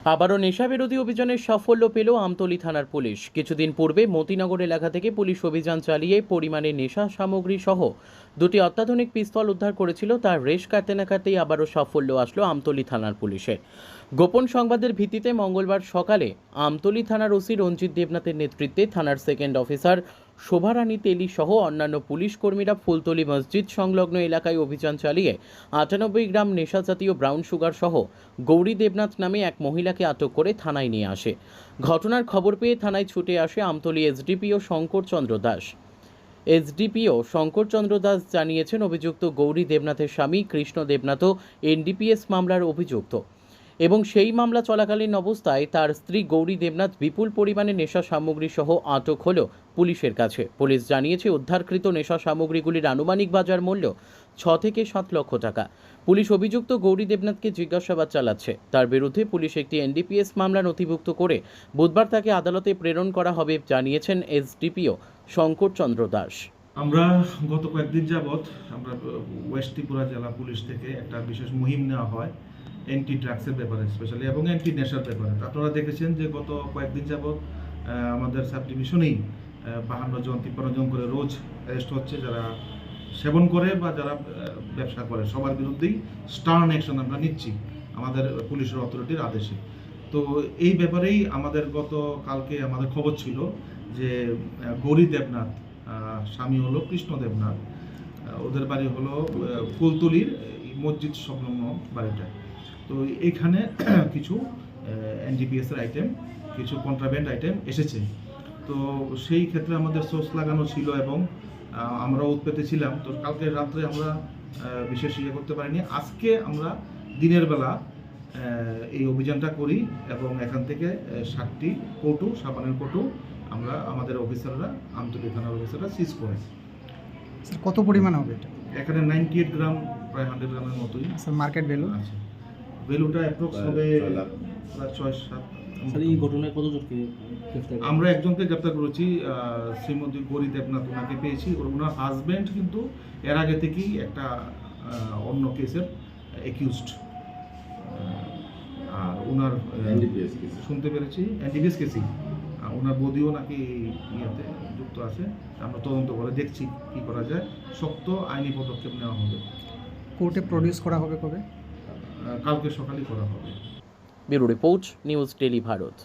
আবারও নেশাবিরোধী অভিযানের সাফল্য পেল আমতলী থানার পুলিশ। কিছুদিন পূর্বে মতিনগর এলাকা থেকে পুলিশ অভিযান চালিয়ে পরিমাণে নেশা সামগ্রী সহ দুটি অত্যাধুনিক পিস্তল উদ্ধার করেছিল। তার রেশ কাটতে না কাটতেই আবারও সাফল্য আসলো আমতলী থানার পুলিশের। গোপন সংবাদের ভিত্তিতে মঙ্গলবার সকালে আমতলী থানার ওসি রঞ্জিত দেবনাথের নেতৃত্বে থানার সেকেন্ড অফিসার শোভারানী তেলি সহ অন্যান্য পুলিশ কর্মীরা ফুলতলি মসজিদ সংলগ্ন এলাকায় অভিযান চালিয়ে 98 গ্রাম নেশা জাতীয় ব্রাউন সুগার সহ গৌরী দেবনাথ নামে এক মহিলাকে আটক করে থানায় নিয়ে আসে। ঘটনার খবর পেয়ে থানায় ছুটে আসে আমতলী এসডিপিও শঙ্করচন্দ্র দাস। এসডিপিও শঙ্করচন্দ্র দাস জানিয়েছেন, অভিযুক্ত গৌরী দেবনাথের স্বামী কৃষ্ণ দেবনাথও এনডিপিএস মামলার অভিযুক্ত এবং সেই মামলা চলাকালীন অবস্থায় তার স্ত্রী গৌরী দেবনাথ বিপুল পরিমাণে নেশা সামগ্রী সহ আটক হল পুলিশের কাছে। পুলিশ জানিয়েছে, উদ্ধারকৃত নেশা সামগ্রীগুলির আনুমানিক বাজার মূল্য 6 থেকে 7 লক্ষ টাকা। পুলিশ অভিযুক্ত গৌরী দেবনাথকে জিজ্ঞাসাবাদ চালাচ্ছে। তার বিরুদ্ধে পুলিশ একটি এনডিপিএস মামলা নথিভুক্ত করে বুধবার তাকে আদালতে প্রেরণ করা হবে জানিয়েছেন এসডিপিও শঙ্করচন্দ্র দাস। আমরা গত কয়েকদিন যাবৎ আমরা ওয়েস্ট ত্রিপুরা জেলা পুলিশ থেকে একটা বিশেষ মুহিম নেওয়া হয় অ্যান্টি ড্রাগসের ব্যাপারে স্পেশালি এবং অ্যান্টি নেশার ব্যাপারে। আপনারা দেখেছেন যে গত কয়েকদিন যাবৎ আমাদের সাব ডিভিশনেই 52 জন 53 জন করে রোজ অ্যারেস্ট হচ্ছে যারা সেবন করে বা যারা ব্যবসা করে। সবার বিরুদ্ধেই স্টার্ন অ্যাকশন আমরা নিচ্ছি আমাদের পুলিশের অথরিটির আদেশে। তো এই ব্যাপারেই আমাদের কালকে আমাদের খবর ছিল যে গৌরী দেবনাথ, স্বামী হলো কৃষ্ণ দেবনাথ, ওদের বাড়ি হলো ফুলতলির মসজিদ সংলগ্ন বাড়িটা। তো এইখানে কিছু এনডিপিএসের আইটেম, কিছু কন্ট্রাব্যান্ড আইটেম এসেছে। তো সেই ক্ষেত্রে আমাদের সোর্স লাগানো ছিল এবং আমরা উৎপেতে ছিলাম। তো কালকে রাত্রে আমরা বিশেষ করতে পারিনি। আজকে আমরা দিনের বেলা এই অভিযানটা করি এবং এখান থেকে 7টি কৌটো, সাবানের কৌটো আমরা আমাদের অফিসাররা, আমতলী থানার অফিসাররা সিজ করে। স্যার কত পরিমাণ হবে এটা? এখানে 98 গ্রাম, প্রায় 100 গ্রামের মতোই। স্যার মার্কেট ভ্যালু আছে। ভ্যালুটা অ্যাপ্রক্স হবে প্রায় 6-7। স্যার এই ঘটনায় কতজনকে গ্রেফতার? আমরা একজনকে গ্রেপ্তার করেছি, শ্রীমতী গৌরী দেবনাথ, ওনাকে পেয়েছি। ওনার হাজব্যান্ড কিন্তু এর আগে থেকেই একটা অন্য কেসের অ্যাকিউজড। আর ওনার শুনতে পেরেছি এনডিপিএস কেসই ওনার বদিও নাকি ইয়েতে যুক্ত আছে। আমরা তদন্ত করে দেখছি কি করা যায়। শক্ত আইনি পদক্ষেপ নেওয়া হবে। কোর্টে প্রডিউস করা হবে কবে? কালকে সকালেই করা হবে। Bureau report, news daily Bharat.